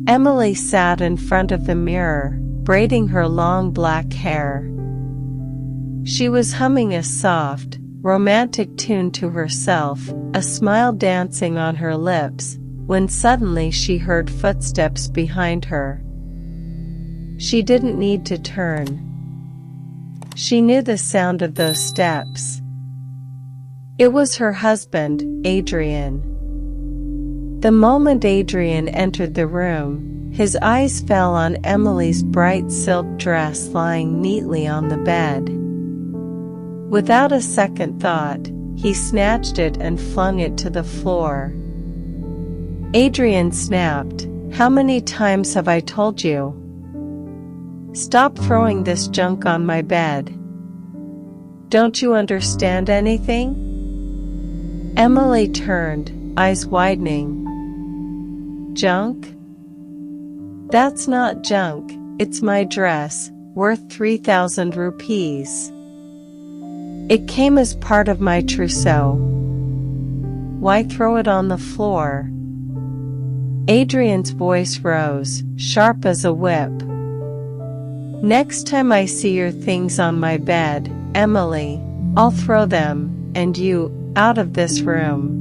Emily sat in front of the mirror, braiding her long black hair. She was humming a soft, romantic tune to herself, a smile dancing on her lips, when suddenly she heard footsteps behind her. She didn't need to turn. She knew the sound of those steps. It was her husband, Adrian. The moment Adrian entered the room, his eyes fell on Emily's bright silk dress lying neatly on the bed. Without a second thought, he snatched it and flung it to the floor. Adrian snapped, "How many times have I told you? Stop throwing this junk on my bed. Don't you understand anything?" Emily turned, eyes widening. "Junk? That's not junk, it's my dress, worth 3,000 rupees. It came as part of my trousseau. Why throw it on the floor?" Adrian's voice rose, sharp as a whip. "Next time I see your things on my bed, Emily, I'll throw them, and you, out of this room."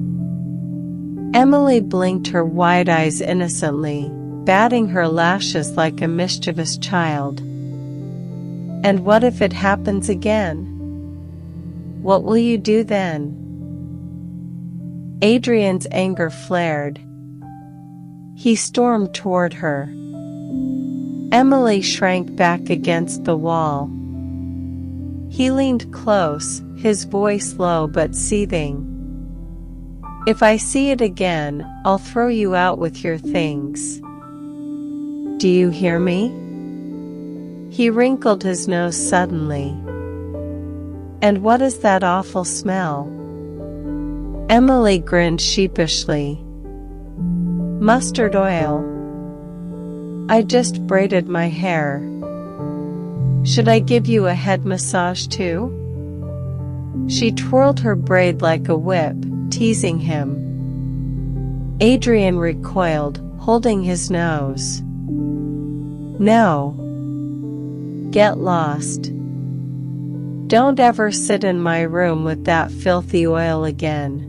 Emily blinked her wide eyes innocently, batting her lashes like a mischievous child. "And what if it happens again? What will you do then?" Adrian's anger flared. He stormed toward her. Emily shrank back against the wall. He leaned close, his voice low but seething. "If I see it again, I'll throw you out with your things. Do you hear me?" He wrinkled his nose suddenly. "And what is that awful smell?" Emily grinned sheepishly. "Mustard oil. I just braided my hair. Should I give you a head massage too?" She twirled her braid like a whip, teasing him. Adrian recoiled, holding his nose. "No. Get lost. Don't ever sit in my room with that filthy oil again."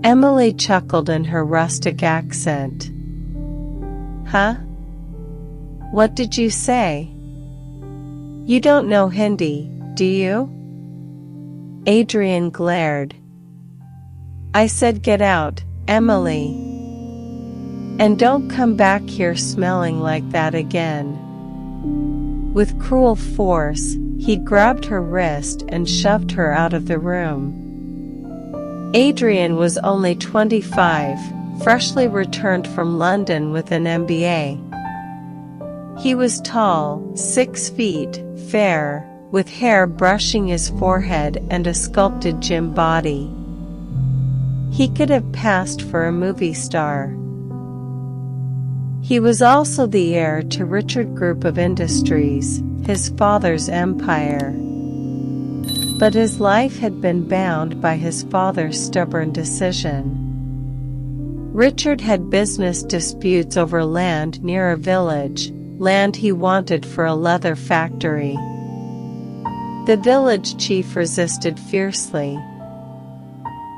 Emily chuckled in her rustic accent. "Huh? What did you say? You don't know Hindi, do you?" Adrian glared. "I said get out, Emily. And don't come back here smelling like that again." With cruel force, he grabbed her wrist and shoved her out of the room. Adrian was only 25, freshly returned from London with an MBA. He was tall, 6 feet, fair, with hair brushing his forehead and a sculpted gym body. He could have passed for a movie star. He was also the heir to Richard Group of Industries, his father's empire. But his life had been bound by his father's stubborn decision. Richard had business disputes over land near a village, land he wanted for a leather factory. The village chief resisted fiercely.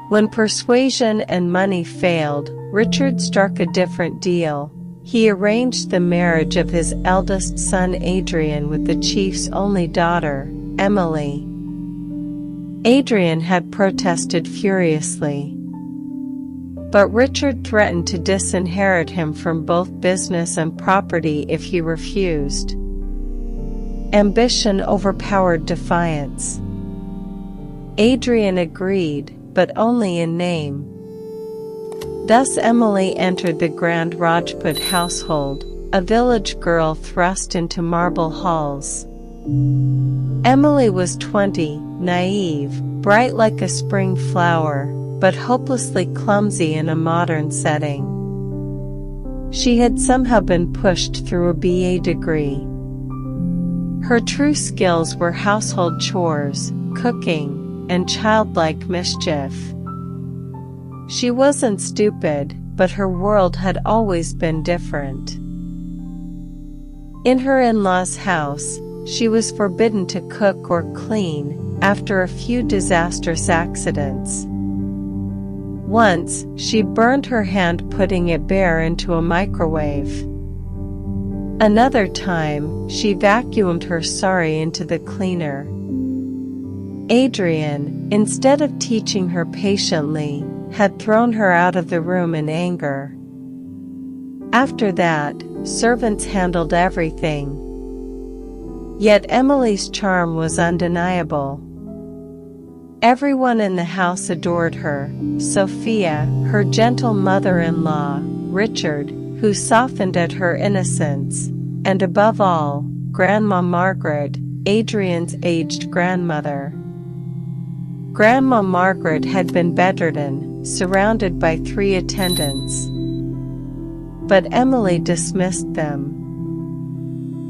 When persuasion and money failed, Richard struck a different deal. He arranged the marriage of his eldest son Adrian with the chief's only daughter, Emily. Adrian had protested furiously. But Richard threatened to disinherit him from both business and property if he refused. Ambition overpowered defiance. Adrian agreed, but only in name. Thus Emily entered the grand Rajput household, a village girl thrust into marble halls. Emily was 20, naive, bright like a spring flower, but hopelessly clumsy in a modern setting. She had somehow been pushed through a BA degree. Her true skills were household chores, cooking, and childlike mischief. She wasn't stupid, but her world had always been different. In her in-laws' house, she was forbidden to cook or clean after a few disastrous accidents. Once, she burned her hand putting it bare into a microwave. Another time, she vacuumed her sari into the cleaner. Adrian, instead of teaching her patiently, had thrown her out of the room in anger. After that, servants handled everything. Yet Emily's charm was undeniable. Everyone in the house adored her: Sophia, her gentle mother-in-law, Richard, who softened at her innocence, and above all, Grandma Margaret, Adrian's aged grandmother. Grandma Margaret had been bedridden, surrounded by 3 attendants. But Emily dismissed them.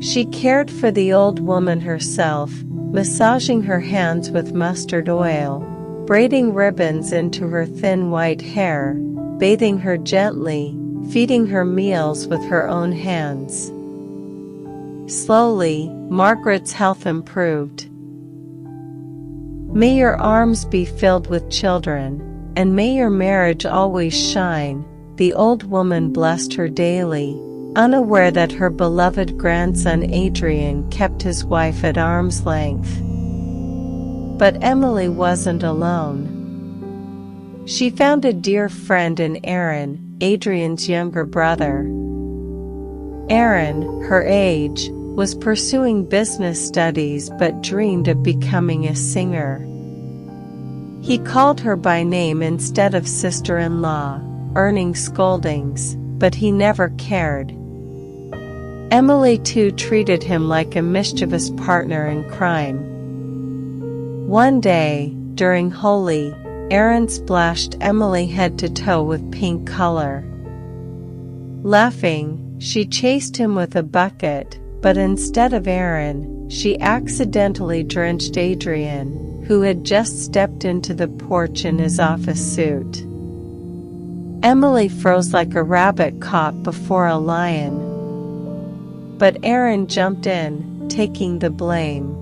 She cared for the old woman herself, massaging her hands with mustard oil, braiding ribbons into her thin white hair, bathing her gently, feeding her meals with her own hands. Slowly, Margaret's health improved. "May your arms be filled with children, and may your marriage always shine," the old woman blessed her daily, unaware that her beloved grandson Adrian kept his wife at arm's length. But Emily wasn't alone. She found a dear friend in Aaron, Adrian's younger brother. Aaron, her age, was pursuing business studies but dreamed of becoming a singer. He called her by name instead of sister-in-law, earning scoldings, but he never cared. Emily too treated him like a mischievous partner in crime. One day, during Holi, Aaron splashed Emily head to toe with pink color. Laughing, she chased him with a bucket, but instead of Aaron, she accidentally drenched Adrian, who had just stepped into the porch in his office suit. Emily froze like a rabbit caught before a lion. But Aaron jumped in, taking the blame.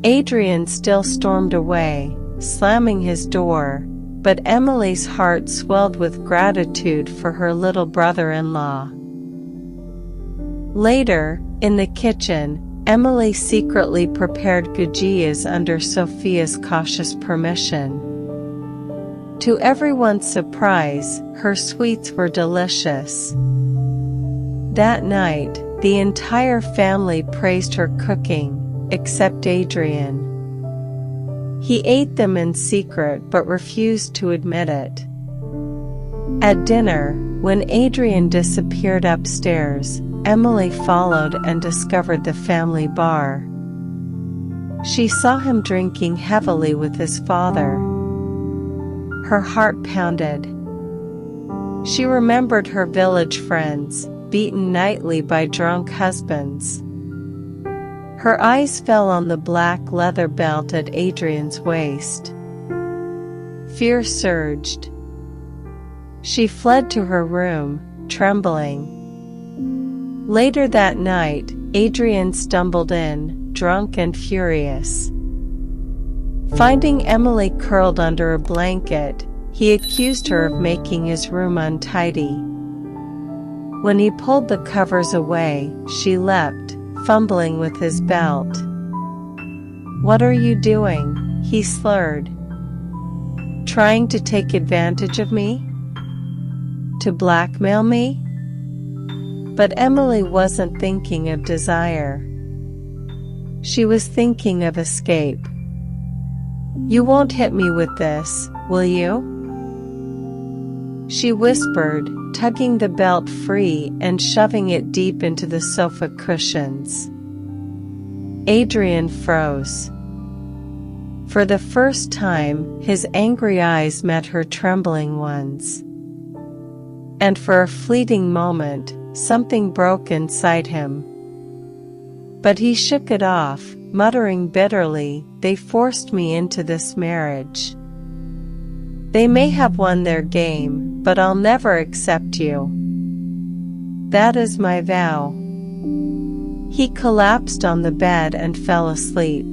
Adrian still stormed away, slamming his door, but Emily's heart swelled with gratitude for her little brother-in-law. Later, in the kitchen, Emily secretly prepared gujiyas under Sophia's cautious permission. To everyone's surprise, her sweets were delicious. That night, the entire family praised her cooking, except Adrian. He ate them in secret but refused to admit it. At dinner, when Adrian disappeared upstairs, Emily followed and discovered the family bar. She saw him drinking heavily with his father. Her heart pounded. She remembered her village friends, beaten nightly by drunk husbands. Her eyes fell on the black leather belt at Adrian's waist. Fear surged. She fled to her room, trembling. Later that night, Adrian stumbled in, drunk and furious. Finding Emily curled under a blanket, he accused her of making his room untidy. When he pulled the covers away, she leapt, fumbling with his belt. "What are you doing?" he slurred. "Trying to take advantage of me? To blackmail me?" But Emily wasn't thinking of desire. She was thinking of escape. "You won't hit me with this, will you?" she whispered, tugging the belt free and shoving it deep into the sofa cushions. Adrian froze. For the first time, his angry eyes met her trembling ones. And for a fleeting moment, something broke inside him. But he shook it off, muttering bitterly, "They forced me into this marriage. They may have won their game, but I'll never accept you. That is my vow. He collapsed on the bed and fell asleep.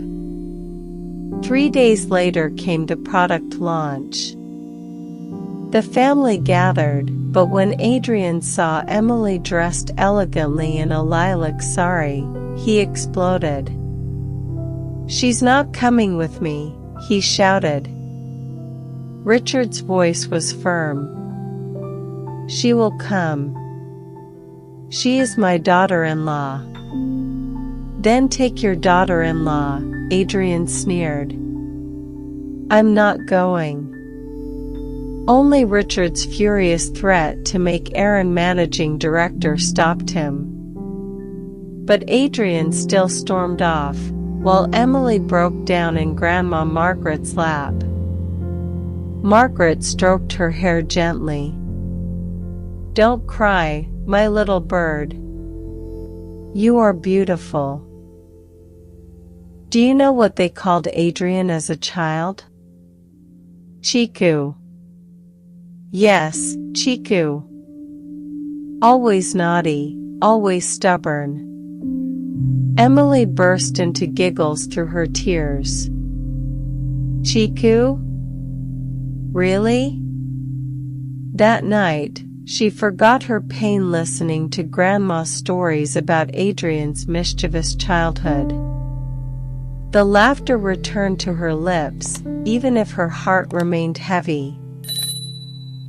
3 days later came the product launch. The family gathered, but when Adrian saw Emily dressed elegantly in a lilac sari, he exploded. "She's not coming with me," he shouted. Richard's voice was firm. "She will come. She is my daughter-in-law." "Then take your daughter-in-law," Adrian sneered. "I'm not going." Only Richard's furious threat to make Aaron managing director stopped him. But Adrian still stormed off, while Emily broke down in Grandma Margaret's lap. Margaret stroked her hair gently. "Don't cry, my little bird. You are beautiful." Do you know what they called Adrian as a child? Chiku. Yes, Chiku. Always naughty, always stubborn. Emily burst into giggles through her tears. Chiku? Really? That night, she forgot her pain listening to Grandma's stories about Adrian's mischievous childhood. The laughter returned to her lips, even if her heart remained heavy.